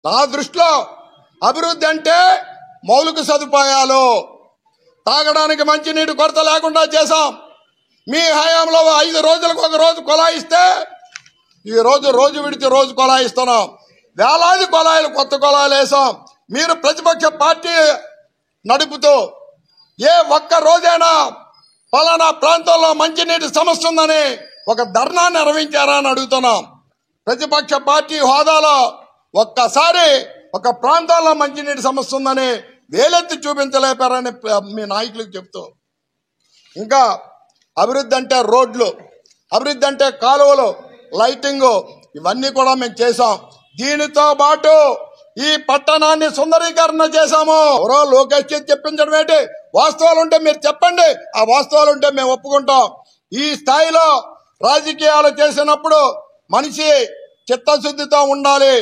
నా దృష్టిలో అభివృద్ధి అంటే మౌలిక సదుపాయాలు, తాగడానికి మంచినీటి కొరత లేకుండా చేశాం. మీ హయాంలో 5 రోజులకు ఒక రోజు కొలాయిస్తే ఈ రోజు విడిచి రోజు కొలాయిస్తున్నాం. వేలాది కొలాయిలు, కొత్త కొలాయిలు వేసాం. మీరు ప్రతిపక్ష పార్టీ నడుపుతూ ఏ ఒక్క రోజైనా పలానా ప్రాంతంలో మంచినీటి సమస్య ఉందని ఒక ధర్నా నిర్వహించారా అని అడుగుతున్నాం. ప్రతిపక్ష పార్టీ హోదాలో ఒక్కసారి ఒక ప్రాంతంలో మంచినీటి సమస్య ఉందని వేలెత్తి చూపించలేపారని మీ నాయకులకు చెప్తూ, ఇంకా అభివృద్ధి అంటే రోడ్లు, అభివృద్ధి అంటే కాలువలు, లైటింగ్, ఇవన్నీ కూడా మేము చేశాం. దీనితో పాటు ఈ పట్టణాన్ని సుందరీకరణ చేశాము. ఎవరో లోకేష్ చెప్పించడం ఏంటి? వాస్తవాలు ఉంటే మీరు చెప్పండి, ఆ వాస్తవాలు ఉంటే మేము ఒప్పుకుంటాం. ఈ స్థాయిలో రాజకీయాలు చేసినప్పుడు మనిషి చిత్తశుద్ధితో ఉండాలి.